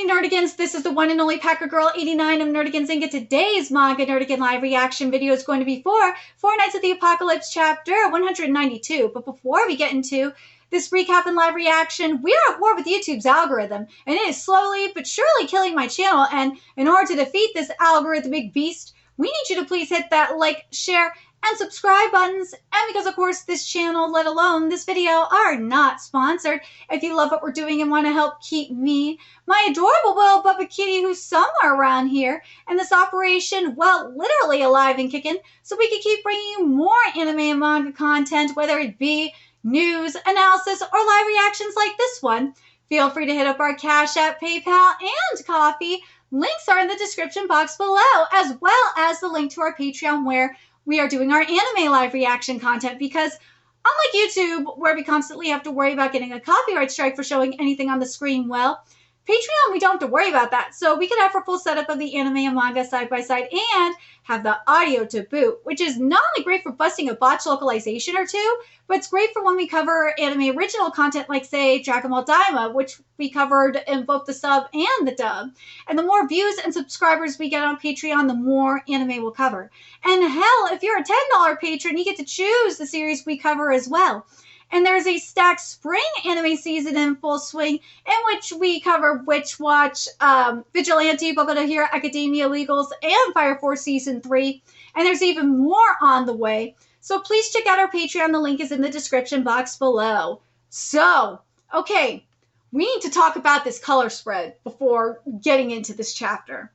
morning, Nerdigans. This is the one and only Packer Girl 89 of Nerdigans Inc. Today's Manga Nerdigan live reaction video is going to be for Four Nights of the Apocalypse chapter 192. But before we get into this recap and live reaction, we are at war with YouTube's algorithm, and it is slowly but surely killing my channel. And in order to defeat this algorithmic beast, we need you to please hit that like, share, and subscribe buttons. And because, of course, this channel, let alone this video, are not sponsored, if you love what we're doing and want to help keep me, my adorable little Bubba Kitty, who's somewhere around here, and this operation, well, literally alive and kicking, so we can keep bringing you more anime and manga content, whether it be news, analysis, or live reactions like this one, feel free to hit up our Cash App, PayPal, and Coffee. Links are in the description box below, as well as the link to our Patreon, where we are doing our anime live reaction content, because unlike YouTube, where we constantly have to worry about getting a copyright strike for showing anything on the screen, well, Patreon, we don't have to worry about that. So we can have our full setup of the anime and manga side by side and have the audio to boot, which is not only great for busting a botch localization or two, but it's great for when we cover anime original content like, say, Dragon Ball Daima, which we covered in both the sub and the dub. And the more views and subscribers we get on Patreon, the more anime we'll cover. And hell, if you're a $10 patron, you get to choose the series we cover as well. And there's a stacked spring anime season in full swing, in which we cover Witch Watch, Vigilante, Boku no Hero Academia, Legals, and Fire Force Season 3. And there's even more on the way. So please check out our Patreon. The link is in the description box below. So, okay, we need to talk about this color spread before getting into this chapter,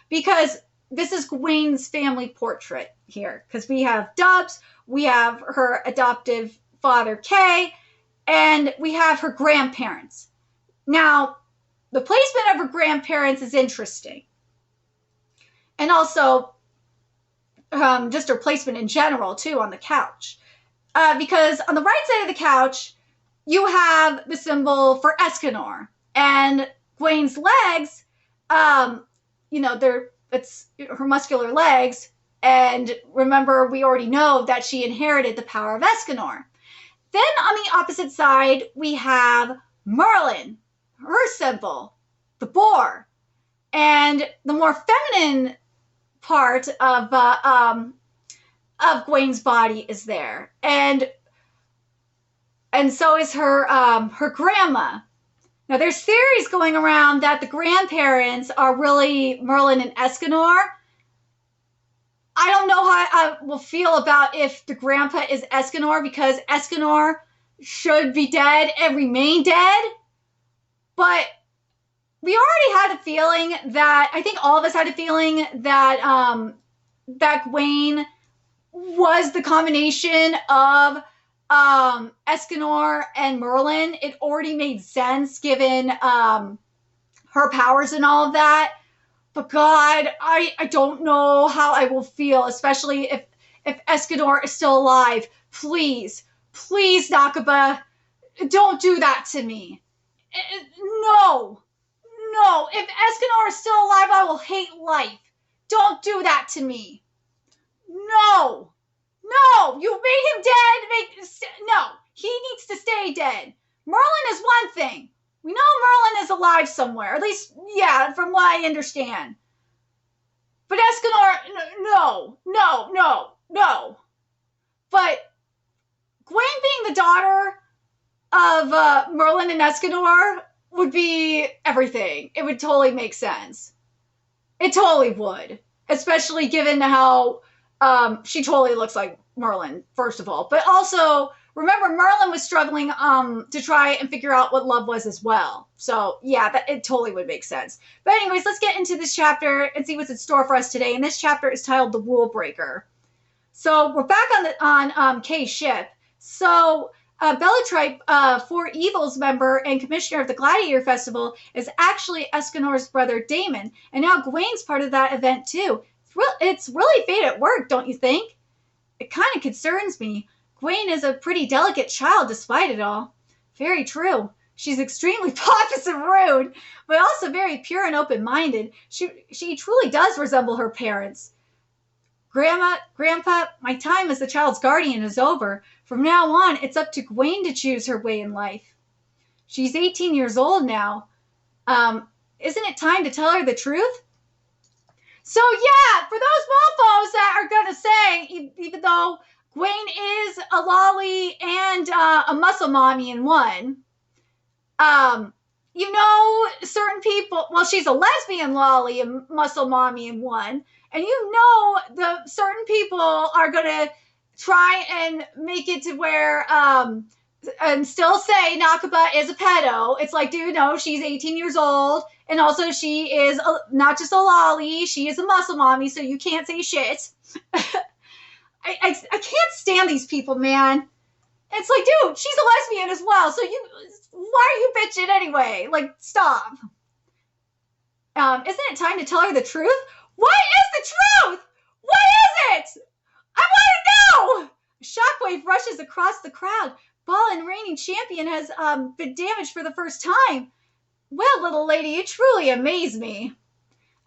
because this is Gawain's family portrait here, because we have Dubs, we have her adoptive father Kay, and we have her grandparents. Now, the placement of her grandparents is interesting. And also, just her placement in general, too, on the couch. Because on the right side of the couch, you have the symbol for Escanor. And Gawain's legs, it's her muscular legs. And remember, we already know that she inherited the power of Escanor. Then on the opposite side, we have Merlin, her symbol, the boar. And the more feminine part of Gawain's body is there. And so is her grandma. Now, there's theories going around that the grandparents are really Merlin and Escanor. I don't know how I will feel about if the grandpa is Escanor, because Escanor should be dead and remain dead. But we already had a feeling that, I think all of us had a feeling that that Gawain was the combination of Escanor and Merlin. It already made sense given her powers and all of that. But God, I don't know how I will feel, especially if Escanor is still alive. Please, please, Nakaba, don't do that to me. No. If Escanor is still alive, I will hate life. Don't do that to me. No. You made him dead. No, he needs to stay dead. Merlin is one thing. We know Merlin is alive somewhere. At least, yeah, from what I understand. But Escanor, no. But Gawain being the daughter of Merlin and Escanor would be everything. It would totally make sense. It totally would. Especially given how she totally looks like Merlin, first of all. But also, remember, Merlin was struggling to try and figure out what love was as well. So, yeah, it totally would make sense. But anyways, let's get into this chapter and see what's in store for us today. And this chapter is titled The Rule Breaker. So, we're back on Kay's ship. So, Bellatripe, Four Evils member and commissioner of the Gladiator Festival, is actually Escanor's brother Damon. And now Gawain's part of that event, too. It's really fate at work, don't you think? It kind of concerns me. Gawain is a pretty delicate child despite it all. Very true. She's extremely pompous and rude, but also very pure and open-minded. She truly does resemble her parents. Grandpa, my time as the child's guardian is over. From now on, it's up to Gawain to choose her way in life. She's 18 years old now. isn't it time to tell her the truth? So yeah, for those mofos that are gonna say, even though Gawain is a lolly and a muscle mommy in one, you know, certain people, well, she's a lesbian lolly and muscle mommy in one, and you know the certain people are gonna try and make it to where and still say Nakaba is a pedo. It's like, dude, no, she's 18 years old. And also she is not just a lolly, she is a muscle mommy, so you can't say shit. I can't stand these people, man. It's like, dude, she's a lesbian as well, so why are you bitching anyway? Like, stop. Isn't it time to tell her the truth? What is the truth? What is it? I want to know! A shockwave rushes across the crowd. Ball and reigning champion has been damaged for the first time. Well, little lady, you truly amaze me.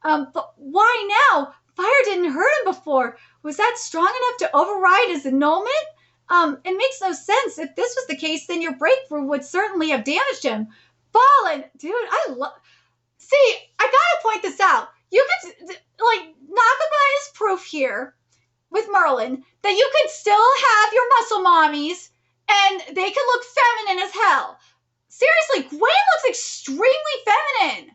But why now? Fire didn't hurt him before. Was that strong enough to override his annulment? It makes no sense. If this was the case, then your breakthrough would certainly have damaged him. Ballin, dude, See, I gotta point this out. You could, like, Nakaba is proof here with Merlin that you could still have your muscle mommies and they could look feminine as hell. Seriously, Gawain looks extremely feminine.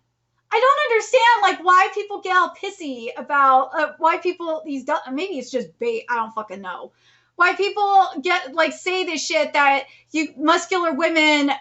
I don't understand, like, why people get all pissy about why people maybe it's just bait. I don't fucking know. Why people get like say this shit that you muscular women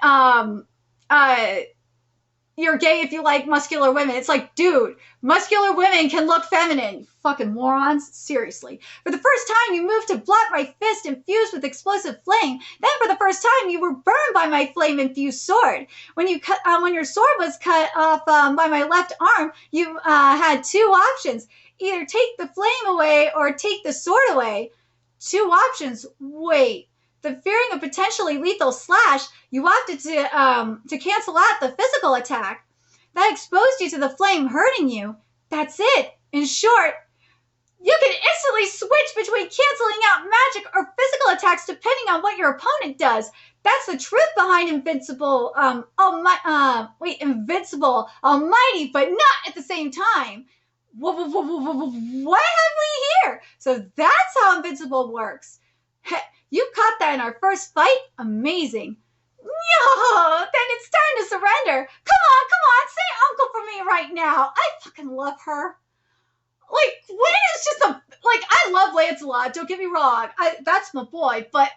you're gay if you like muscular women. It's like, dude, muscular women can look feminine. You fucking morons. Seriously. For the first time, you moved to blunt my fist infused with explosive flame. Then for the first time, you were burned by my flame-infused sword. When your sword was cut off by my left arm, you had two options. Either take the flame away or take the sword away. Two options. Wait. The fearing a potentially lethal slash, you opted to cancel out the physical attack. That exposed you to the flame hurting you. That's it. In short, you can instantly switch between canceling out magic or physical attacks depending on what your opponent does. That's the truth behind Invincible, Invincible, Almighty, but not at the same time. What have we here? So that's how Invincible works. You caught that in our first fight? Amazing. No, then it's time to surrender. Come on, say uncle for me right now. I fucking love her. Like, Gwen is just I love Lancelot, don't get me wrong. That's my boy, but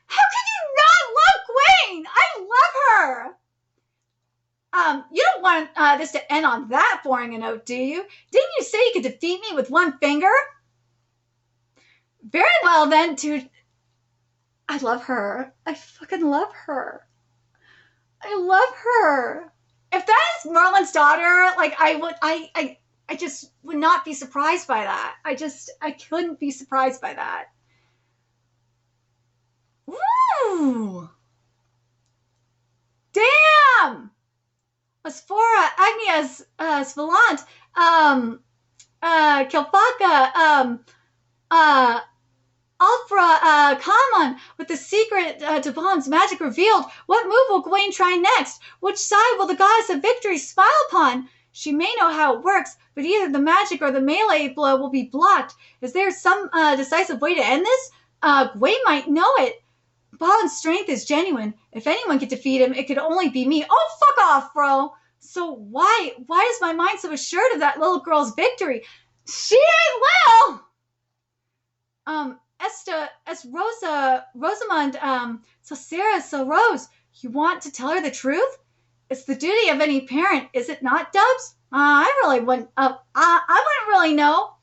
how can you not love Gwen? I love her. You don't want this to end on that boring a note, do you? Didn't you say you could defeat me with one finger? Very well then, dude. I love her. I fucking love her. I love her. If that is Merlin's daughter, like I just would not be surprised by that. I couldn't be surprised by that. Woo! Damn! Asphora, Agnias, Svalant, Kelfaka, Alfra, Kaman, with the secret to Bond's magic revealed, what move will Gawain try next? Which side will the goddess of victory smile upon? She may know how it works, but either the magic or the melee blow will be blocked. Is there some decisive way to end this? Gawain might know it. Bond's strength is genuine. If anyone could defeat him, it could only be me. Oh, fuck off, bro. So why is my mind so assured of that little girl's victory? She ain't little! Rosamund, so Sarah, so Rose, you want to tell her the truth? It's the duty of any parent, is it not, Dubs? I wouldn't really know.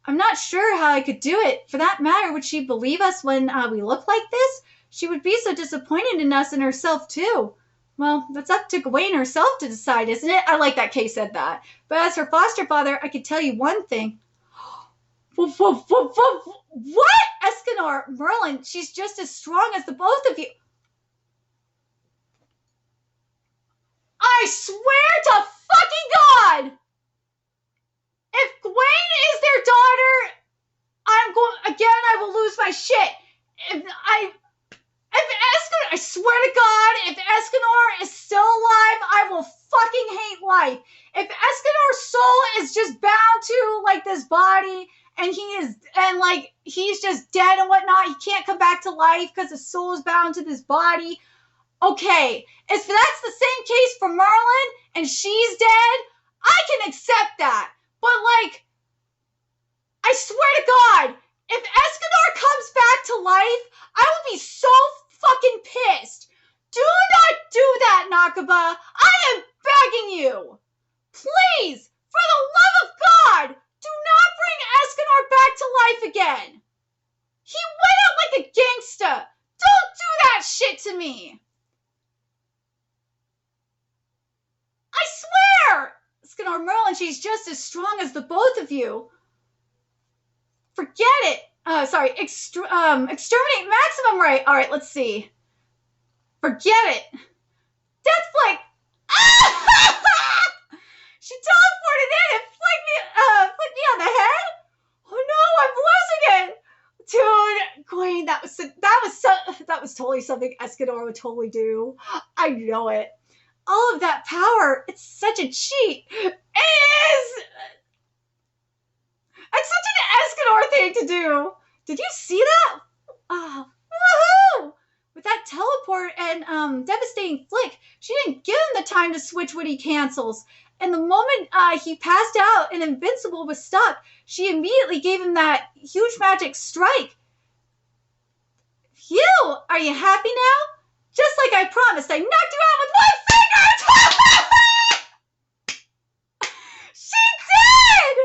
I'm not sure how I could do it. For that matter, would she believe us when we look like this? She would be so disappointed in us and herself, too. Well, that's up to Gawain herself to decide, isn't it? I like that Kay said that. But as her foster father, I could tell you one thing. What? Escanor, Merlin, she's just as strong as the both of you. I swear to fucking God! If Gawain is their daughter, I will lose my shit. I swear to God, if Escanor is still alive, I will fucking hate life. If Escanor's soul is just bound to like this body, and he's just dead and whatnot, he can't come back to life because his soul is bound to this body. Okay, if that's the same case for Merlin and she's dead, I can accept that. But like, I swear to God, if Escanor comes back to life, I will be so fucking pissed. Do not do that, Nakaba. I am begging you. Please, for the love of God, do not bring Escanor back to life again. He went out like a gangsta. Don't do that shit to me. I swear! Escanor, Merlin, she's just as strong as the both of you. Forget it. Exterminate maximum right. All right, let's see. Forget it. Deathflake. She teleported in and flicked me on the head. Oh no, I'm losing it. Dude, Gawain, that was totally something Escanor would totally do. I know it. All of that power, it's such a cheat. It is. It's such an Escanor thing to do. Did you see that? Oh, woohoo! With that teleport and devastating flick, she didn't give him the time to switch when he cancels. And the moment he passed out and Invincible was stuck, she immediately gave him that huge magic strike. Phew! Are you happy now? Just like I promised, I knocked you out with one finger! She did!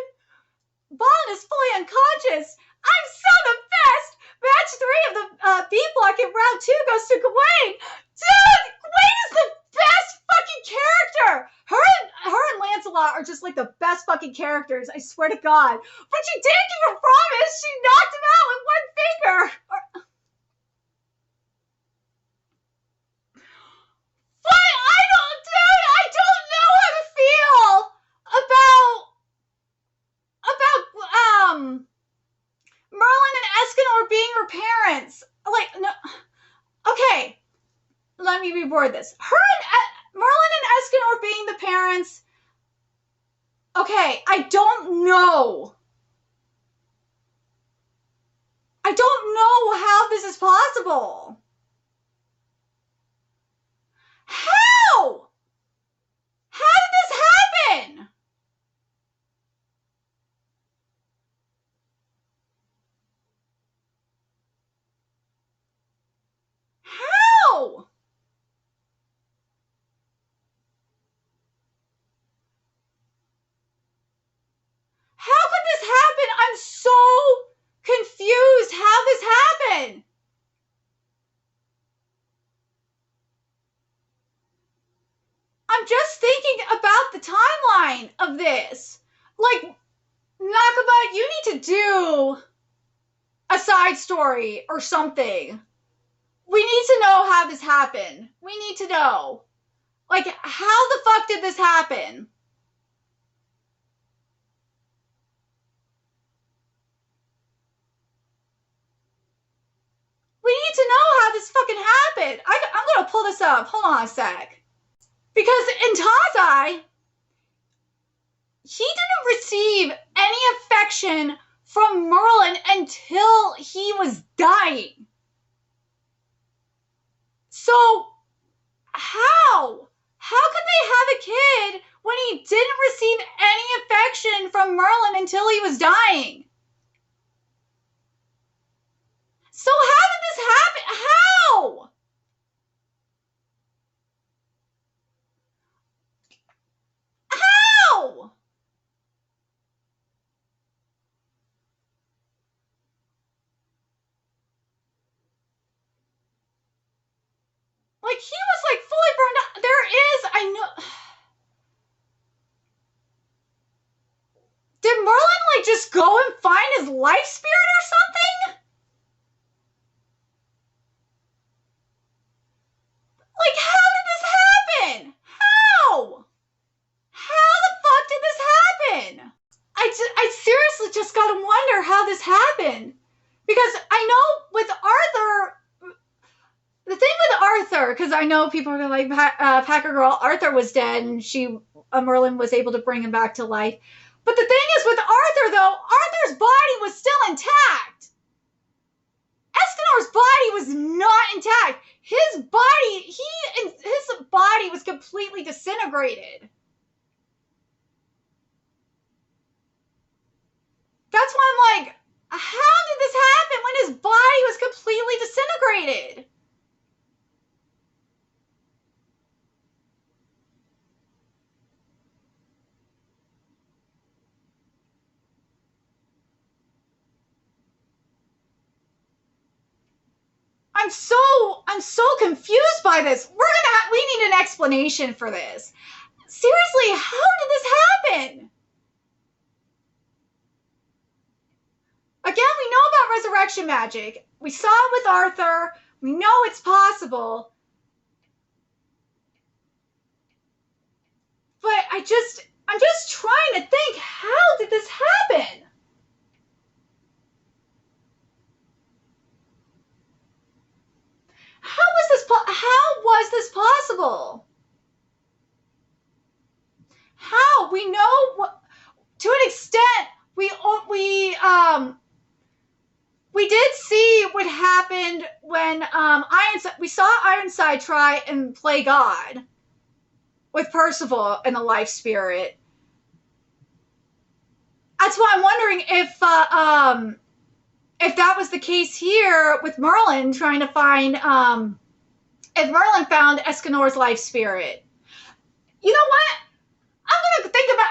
Balin is fully unconscious. I'm so the best! Match 3 of the B block in round 2 goes to Gawain. Dude, Gawain is the best fucking character. Her and Lancelot are just like the best fucking characters, I swear to God. But she did keep her promise. She knocked him out with one finger. But I don't know how to feel about Merlin and Escanor being her parents. Like, no. Okay, let me reword this. Merlin and Escanor being the parents. Okay, I don't know. I don't know how this is possible. How? How did this happen? How? How could this happen? I'm so confused how this happened. I'm just thinking about the timeline of this. Like, Nakaba, you need to do a side story or something. We need to know how this happened. We need to know. Like, how the fuck did this happen? We need to know how this fucking happened. I'm gonna pull this up. Hold on a sec. Because in Tazai, he didn't receive any affection from Merlin until he was dying. So, how? How could they have a kid when he didn't receive any affection from Merlin until he was dying? So how did this happen? How? How? Like, he was like fully burned out. I know. Did Merlin like just go and find his life spirit or something? Like, how did this happen? How? How the fuck did this happen? I seriously just gotta wonder how this happened. Because I know with Arthur, the thing with Arthur, because I know people are like, Packer Girl, Arthur was dead, and Merlin was able to bring him back to life. But the thing is with Arthur, though, Arthur's body was still intact. Escanor's body was not intact. His body was completely disintegrated. That's why I'm like, how did this happen when his body was completely disintegrated? I'm so confused by this. We need an explanation for this. Seriously, how did this happen? Again, we know about resurrection magic. We saw it with Arthur. We know it's possible. But I'm just trying to think, how did this happen? How was this possible? How? We know to an extent we did see what happened when we saw Ironside try and play God with Percival and the life spirit. That's why I'm wondering if that was the case here with Merlin trying to find if Merlin found Escanor's life spirit. You know what? I'm gonna think about,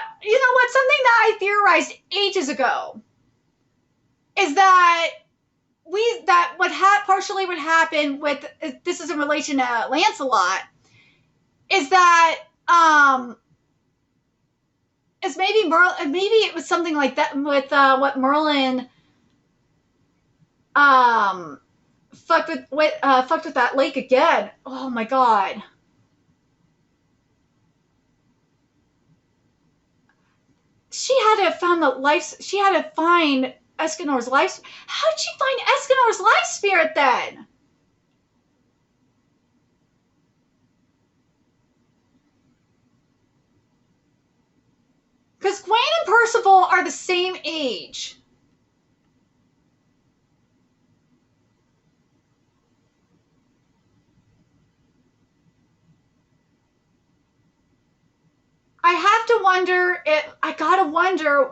something that I theorized ages ago is that partially what happened with, this is in relation to Lancelot, is that is maybe it was something like that with what Merlin fucked with that lake again. Oh my god. She had to find Escanor's life. How did she find Escanor's life spirit then? Because Gawain and Percival are the same age. I have to wonder, I gotta wonder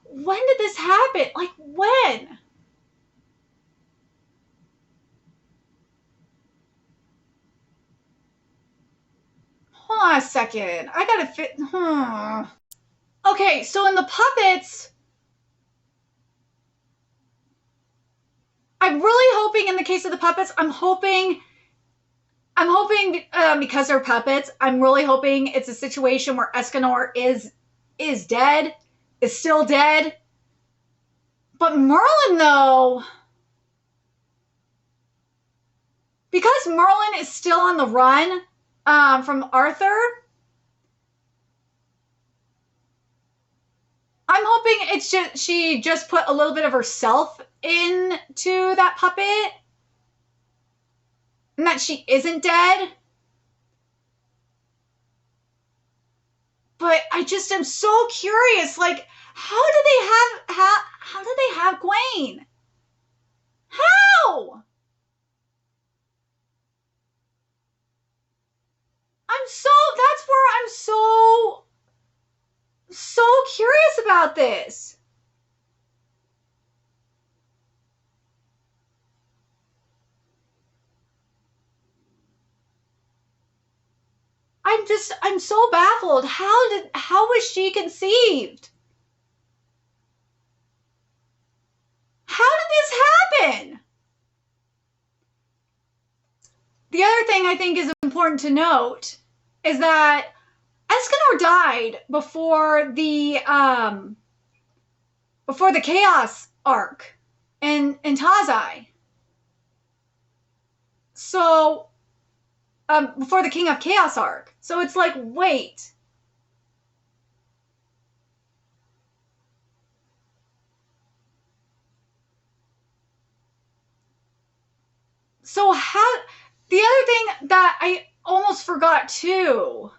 when did this happen? Like, when? Hold on a second. I gotta fit, Okay, so in the puppets, I'm really hoping in the case of the puppets, I'm hoping because they're puppets, I'm really hoping it's a situation where Escanor is dead, is still dead. But Merlin, though, because Merlin is still on the run from Arthur, I'm hoping she just put a little bit of herself into that puppet and that she isn't dead. But I just am so curious, like, how did they have Gawain? How? That's where I'm so curious about this. I'm so baffled. How was she conceived? How did this happen? The other thing I think is important to note is that Escanor died before the Chaos arc in Tazai. So before the King of Chaos arc. So it's like, wait. So how The other thing that I almost forgot too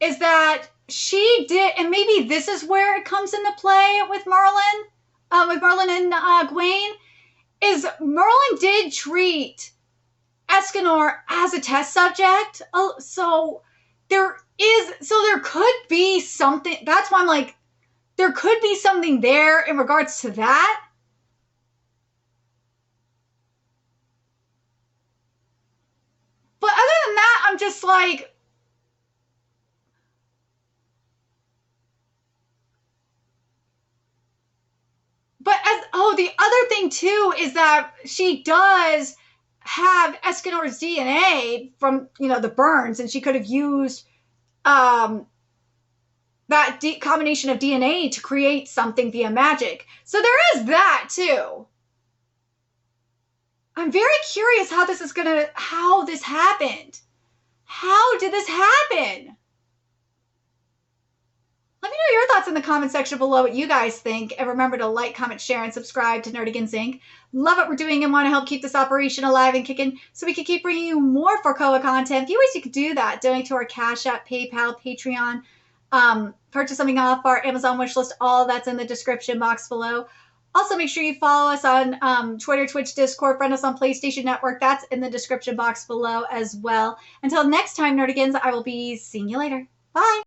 is that she did, and maybe this is where it comes into play with Merlin and Gawain, is Merlin did treat Escanor as a test subject. So there could be something. That's why I'm like, there could be something there in regards to that. But other than that, I'm just like, the other thing too is that she does have Escanor's DNA from, the burns, and she could have used that combination of DNA to create something via magic. So there is that too. I'm very curious how this happened. How did this happen? Let me know your thoughts in the comment section below, what you guys think. And remember to like, comment, share, and subscribe to Nerdigans Inc. Love what we're doing and want to help keep this operation alive and kicking so we can keep bringing you more Forcoa content. A few ways you could do that. Donate to our Cash App, PayPal, Patreon, purchase something off our Amazon wishlist. All that's in the description box below. Also, make sure you follow us on Twitter, Twitch, Discord, friend us on PlayStation Network. That's in the description box below as well. Until next time, Nerdigans, I will be seeing you later. Bye!